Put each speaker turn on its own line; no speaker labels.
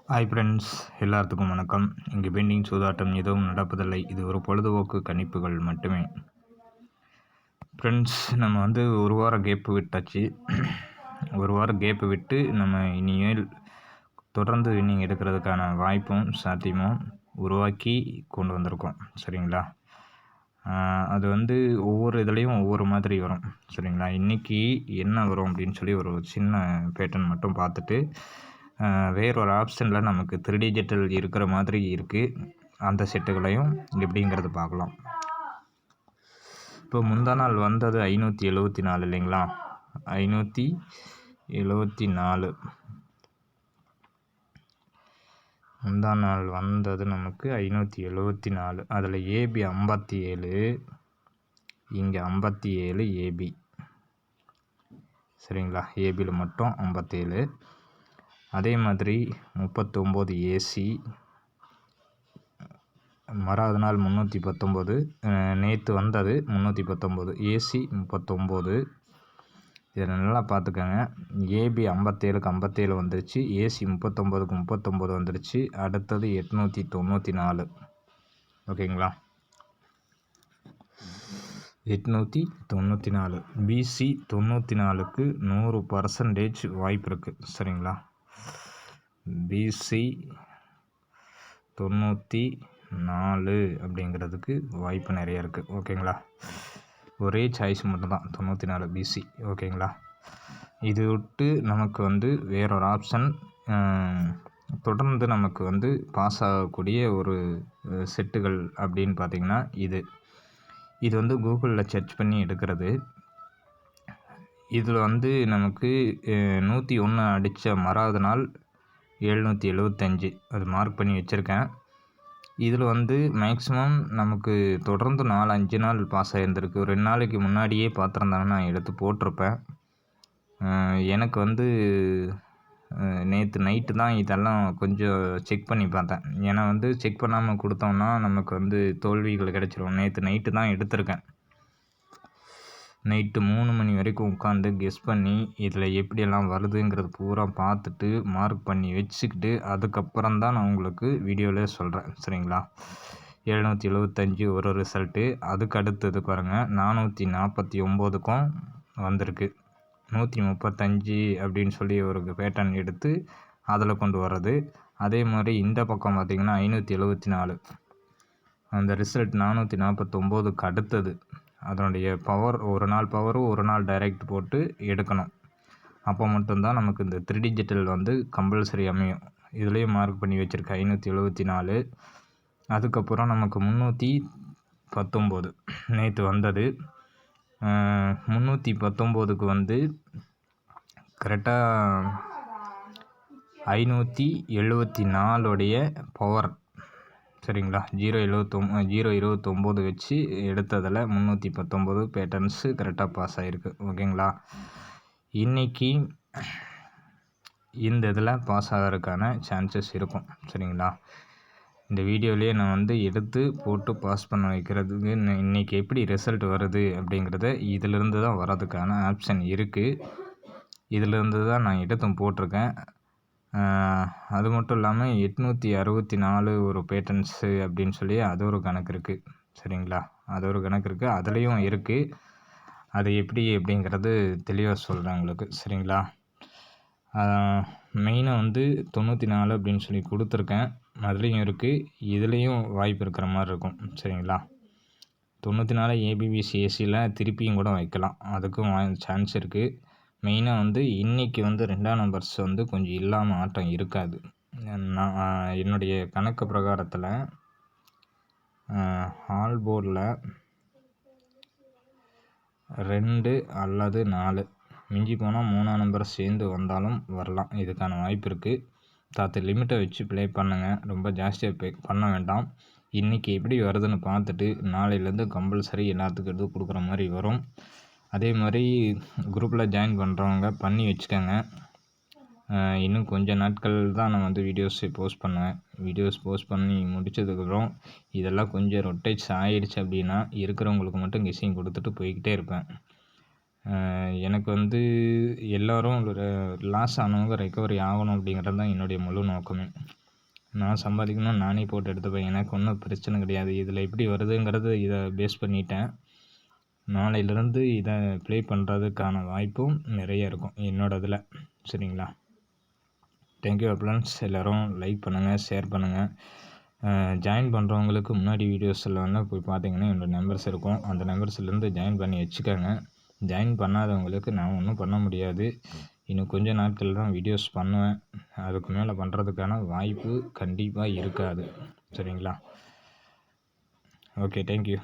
Hi friends, எல்லாத்துக்கும் வணக்கம். இங்கே பெண்டிங் சூதாட்டம் எதுவும் நடப்பதில்லை. இது ஒரு பொழுதுபோக்கு கணிப்புகள் மட்டுமே. ஃப்ரெண்ட்ஸ், நம்ம ஒரு வாரம் கேப்பு விட்டாச்சு. ஒரு வாரம் கேப்பு விட்டு நம்ம இனிமேல் தொடர்ந்து வின்னிங் எடுக்கிறதுக்கான வாய்ப்பும் சாத்தியமும் உருவாக்கி கொண்டு வந்திருக்கோம். சரிங்களா? அது ஒவ்வொரு இதுலேயும் ஒவ்வொரு மாதிரி வரும். சரிங்களா? இன்றைக்கி என்ன வரும் அப்படின்னு சொல்லி ஒரு சின்ன பேட்டர்ன் மட்டும் பார்த்துட்டு வேறொரு ஆப்ஷனில் நமக்கு 3 டிஜிட்டல் இருக்கிற மாதிரி இருக்குது. அந்த செட்டுகளையும் எப்படிங்கிறது பார்க்கலாம். இப்போ முந்தா நாள் வந்தது 574 இல்லைங்களா? 574 முந்தா நாள் வந்தது நமக்கு 574. அதில் ஏபி 57, இங்கே 57 ஏபி. சரிங்களா? ஏபியில் மட்டும் 57. அதே மாதிரி 39 ஏசி, மறாவது நாள் 319, நேற்று வந்தது 319 ஏசி 39. இதை நல்லா பார்த்துக்கோங்க. ஏபி 57க்கு 57 வந்துருச்சு, ஏசி 39க்கு 39 வந்துருச்சு. அடுத்தது 894. ஓகேங்களா? 894 பிசி 94க்கு 100% வாய்ப்பு இருக்குது. சரிங்களா? பிசி 94 அப்படிங்கிறதுக்கு வாய்ப்பு நிறைய இருக்குது. ஓகேங்களா? ஒரே சாய்ஸ் மட்டும்தான் 94 பிசி. ஓகேங்களா? இது விட்டு நமக்கு வேறொரு ஆப்ஷன் தொடர்ந்து நமக்கு பாஸ் ஆகக்கூடிய ஒரு செட்டுகள் அப்படின்னு பார்த்திங்கன்னா இது கூகுளில் சர்ச் பண்ணி எடுக்கிறது. இதில் நமக்கு 101 அடித்த மறாவது நாள் 775 அது மார்க் பண்ணி வச்சுருக்கேன். இதில் மேக்ஸிமம் நமக்கு தொடர்ந்து 4-5 நாள் பாஸ் ஆகியிருந்திருக்கு. ஒரு 2 நாளைக்கு முன்னாடியே பார்த்துருந்தாங்கன்னா நான் எடுத்து போட்டிருப்பேன். எனக்கு நேற்று நைட்டு தான் இதெல்லாம் கொஞ்சம் செக் பண்ணி பார்த்தேன். ஏன்னா செக் பண்ணாமல் கொடுத்தோம்னா நமக்கு தோல்விகள் கிடச்சிரும். நேற்று நைட்டு தான் எடுத்திருக்கேன். நைட்டு 3 மணி வரைக்கும் உட்காந்து கெஸ் பண்ணி இதில் எப்படியெல்லாம் வருதுங்கிறது பூரா பார்த்துட்டு மார்க் பண்ணி வச்சுக்கிட்டு அதுக்கப்புறம் தான் நான் உங்களுக்கு வீடியோவிலே சொல்கிறேன். சரிங்களா? 775 ஒரு ரிசல்ட்டு. அதுக்கு அடுத்தது பாருங்கள், 449க்கும் வந்திருக்கு. 135 அப்படின்னு சொல்லி ஒரு பேட்டர்ன் எடுத்து அதில் கொண்டு வர்றது. அதே மாதிரி இந்த பக்கம் பார்த்திங்கன்னா 574 அந்த ரிசல்ட் 449க்கு அடுத்தது. அதனுடைய பவர் ஒரு நாள் பவரும் ஒரு நாள் டைரக்ட் போட்டு எடுக்கணும். அப்போ மட்டும்தான் நமக்கு இந்த 3 டிஜிட்டல் கம்பல்சரி அமையும். இதுலேயும் மார்க் பண்ணி வச்சுருக்கேன் 574. அதுக்கப்புறம் நமக்கு 319 நேற்று வந்தது. 319க்கு கரெக்டாக 574 பவர். சரிங்களா? 0.29 வச்சு எடுத்ததில் 319 பேட்டர்ன்ஸு கரெக்டாக பாஸ் ஆகிருக்கு. ஓகேங்களா? இன்றைக்கி இந்த இதில் பாஸ் ஆகிறதுக்கான சான்சஸ் இருக்கும். சரிங்களா? இந்த வீடியோலேயே நான் எடுத்து போட்டு பாஸ் பண்ண வைக்கிறதுக்கு இன்றைக்கி எப்படி ரிசல்ட் வருது அப்படிங்கிறத இதிலிருந்து தான் வர்றதுக்கான ஆப்ஷன் இருக்குது. இதிலிருந்து தான் நான் எடுத்தும் போட்டிருக்கேன். அது மட்டும் இல்லாமல் 864 ஒரு பேட்டர்ன்ஸு அப்படின்னு சொல்லி அது ஒரு கணக்கு இருக்குது. சரிங்களா? அது ஒரு கணக்கு இருக்குது. அதுலேயும் இருக்குது. அது எப்படி அப்படிங்கிறது தெளிவாக சொல்கிறேன் உங்களுக்கு. சரிங்களா? மெயினாக 94 அப்படின்னு சொல்லி கொடுத்துருக்கேன். அதுலேயும் இருக்குது. இதுலேயும் வாய்ப்பு இருக்கிற மாதிரி இருக்கும். சரிங்களா? 94 ஏபிபிசி ஏசியில் திருப்பியும் கூட வைக்கலாம். அதுக்கும் சான்ஸ் இருக்குது. மெயினாக இன்றைக்கி 2ஆம் நம்பர்ஸ் கொஞ்சம் இல்லாமல் ஆட்டம் இருக்காது. நான் என்னுடைய கணக்கு பிரகாரத்தில் ஆல் போர்டில் 2 அல்லது 4 மிஞ்சி போனால் 3ஆம் நம்பர் சேர்ந்து வந்தாலும் வரலாம். இதுக்கான வாய்ப்பு இருக்குது. லிமிட்டை வச்சு ப்ளே பண்ணுங்கள். ரொம்ப ஜாஸ்தியாக ப்ளே பண்ண வேண்டாம். இன்றைக்கி எப்படி வருதுன்னு பார்த்துட்டு நாளையிலேருந்து கம்பல்சரி எல்லாத்துக்கும் எடுத்து கொடுக்குற மாதிரி வரும். அதே மாதிரி குரூப்பில் ஜாயின் பண்ணுறவங்க பண்ணி வச்சுக்கோங்க. இன்னும் கொஞ்சம் நாட்கள் தான் நான் வீடியோஸ் போஸ்ட் பண்ணுவேன். வீடியோஸ் போஸ்ட் பண்ணி முடித்ததுக்கப்புறம் இதெல்லாம் கொஞ்சம் ரொட்டேட்ஸ் ஆகிடுச்சு அப்படின்னா இருக்கிறவங்களுக்கு மட்டும் கெஸ்ஸிங் கொடுத்துட்டு போய்கிட்டே இருப்பேன். எனக்கு வந்து எல்லோரும் லாஸ் ஆனவங்க ரெக்கவரி ஆகணும் அப்படிங்கிறது தான் என்னுடைய முழு நோக்கமே. நான் சம்பாதிக்கணும், நானே போட்டு எடுத்துப்பேன். எனக்கு ஒன்றும் பிரச்சனை கிடையாது. இதில் எப்படி வருதுங்கிறது இதை பேஸ் பண்ணிட்டேன். நாளையிலேருந்து இதை ப்ளே பண்ணுறதுக்கான வாய்ப்பும் நிறைய இருக்கும் என்னோட இதில். சரிங்களா? Thank you friends. எல்லோரும் லைக் பண்ணுங்கள், ஷேர் பண்ணுங்கள். ஜாயின் பண்ணுறவங்களுக்கு முன்னாடி வீடியோஸில் வந்து போய் பார்த்தீங்கன்னா என்னோடய நம்பர்ஸ் இருக்கும். அந்த நம்பர்ஸ்லேருந்து ஜாயின் பண்ணி வச்சுக்கோங்க. ஜாயின் பண்ணாதவங்களுக்கு நான் ஒன்றும் பண்ண முடியாது. இன்னும் கொஞ்சம் நாட்கள் தான் வீடியோஸ் பண்ணுவேன். அதுக்கு மேலே பண்ணுறதுக்கான வாய்ப்பு கண்டிப்பாக இருக்காது. சரிங்களா? Okay, thank you.